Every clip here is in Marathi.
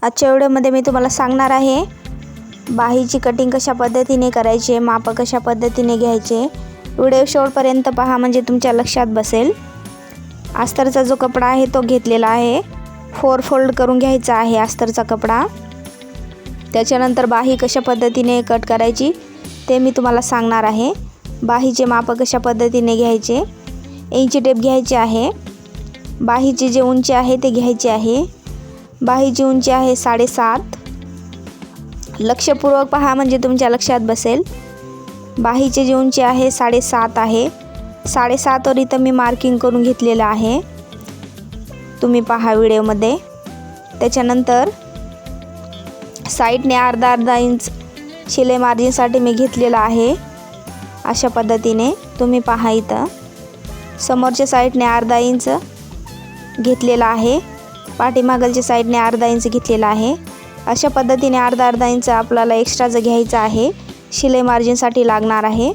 आजच्या व्हिडिओमध्ये मी तुम्हाला सांगणार आहे बाहीची कटिंग कशा पद्धतीने करायची, माप कशा पद्धतीने घ्यायचे। व्हिडिओ शेवटपर्यंत पहा म्हणजे तुमच्या लक्षात बसेल। अस्तरचा जो कपडा आहे तो घेतलेला आहे, 4 फोल्ड करून घ्यायचा आहे अस्तरचा कपडा। त्याच्यानंतर बाही कशा पद्धतीने कट करायची ते मी तुम्हाला सांगणार आहे। बाहीचे माप कशा पद्धतीने घ्यायचे, इंची टेप घ्यायची आहे। बाहीची जी उंची आहे ते घ्यायची आहे। बाहीची उंची आहे 7.5। लक्षपूर्वक पहा म्हणजे तुमच्या लक्षात बसेल। बाहीची जी उंची आहे 7.5 आहे। 7.5 वर इथं मी मार्किंग करून घेतलेलं आहे, तुम्ही पहा व्हिडिओमध्ये। त्याच्यानंतर साईडने अर्धा इंच शिलाई मार्जिनसाठी मी घेतलेला आहे। अशा पद्धतीने तुम्ही पहा, इथं समोरच्या साईडने अर्धा इंच घेतलेला आहे, पाठीमागलच्या साईडने अर्धा इंच घेतलेला आहे। अशा पद्धतीने अर्धा इंच आपल्याला एक्स्ट्राचं घ्यायचं आहे, शिलाई मार्जिनसाठी लागणार आहे।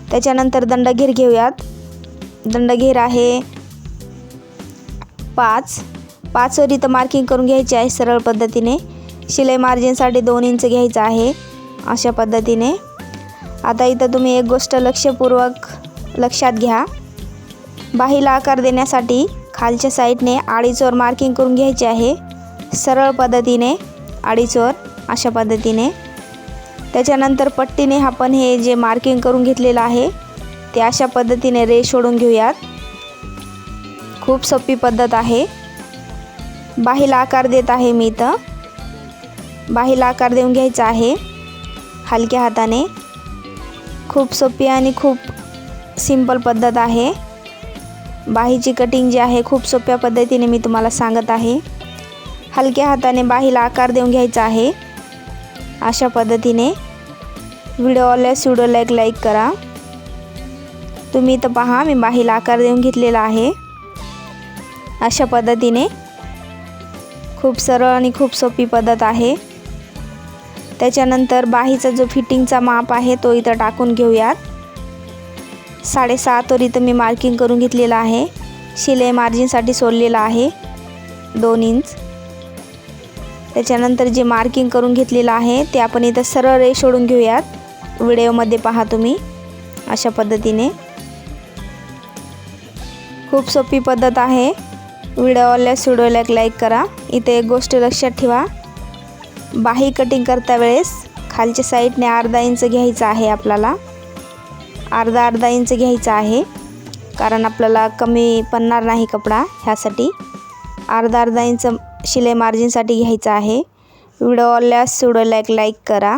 त्याच्यानंतर दंडघेर घेऊयात। दंडघेर आहे 5 वर इथं मार्किंग करून घ्यायची आहे सरळ पद्धतीने। शिलाई मार्जिनसाठी 2 इंच घ्यायचं आहे अशा पद्धतीने। आता इथं तुम्ही एक गोष्ट लक्षपूर्वक लक्षात घ्या, बाहीला आकार देण्यासाठी खालच्या साईडने 2.5 वर मार्किंग करून घ्यायचे आहे सरळ पद्धतीने, 2.5 वर अशा पद्धतीने। त्याच्यानंतर पट्टीने आपण हे जे मार्किंग करून घेतलेलं आहे ते अशा पद्धतीने रेष ओढून घेऊयात। खूप सोपी पद्धत आहे। बाहीला आकार देत आहे मी इथं। बाहीला आकार देऊन घ्यायचा आहे हलक्या हाताने। खूप सोपी आणि खूप सिंपल पद्धत आहे। बाहीची कटिंग जी आहे खूप सोप्या पद्धतीने मी तुम्हाला सांगत आहे। हलक्या हाताने बाहीला आकार देऊन घ्यायचा आहे अशा पद्धतीने। व्हिडिओ आवडल्यास व्हिडिओला एक लाईक करा। तुम्ही इथं पहा, मी बाहीला आकार देऊन घेतलेला आहे अशा पद्धतीने। खूप सरळ आणि खूप सोपी पद्धत आहे। त्याच्यानंतर बाहीचा जो फिटिंगचा माप आहे तो इथं टाकून घेऊयात। 7.5 वर इथं मी मार्किंग करून घेतलेला आहे, शिलाई मार्जिनसाठी सोडलेला आहे 2 इंच। त्याच्यानंतर जे मार्किंग करून घेतलेलं आहे ते आपण इथं सरळ रेष ओढून घेऊयात। व्हिडिओमध्ये पहा तुम्ही अशा पद्धतीने। खूप सोपी पद्धत आहे। व्हिडिओ आवडल्यास व्हिडिओला एक लाईक करा। इथे एक गोष्ट लक्षात ठेवा, बाही कटिंग करता वेळेस खालच्या साईडने अर्धा इंच घ्यायचा आहे आपल्याला, अर्धा इंच घ्यायचा आहे, कारण आपल्याला कमी पडणार नाही कपडा, ह्यासाठी अर्धा इंच शिलाई मार्जिनसाठी घ्यायचा आहे। व्हिडिओ आवडल्यास व्हिडिओला एक लाईक करा।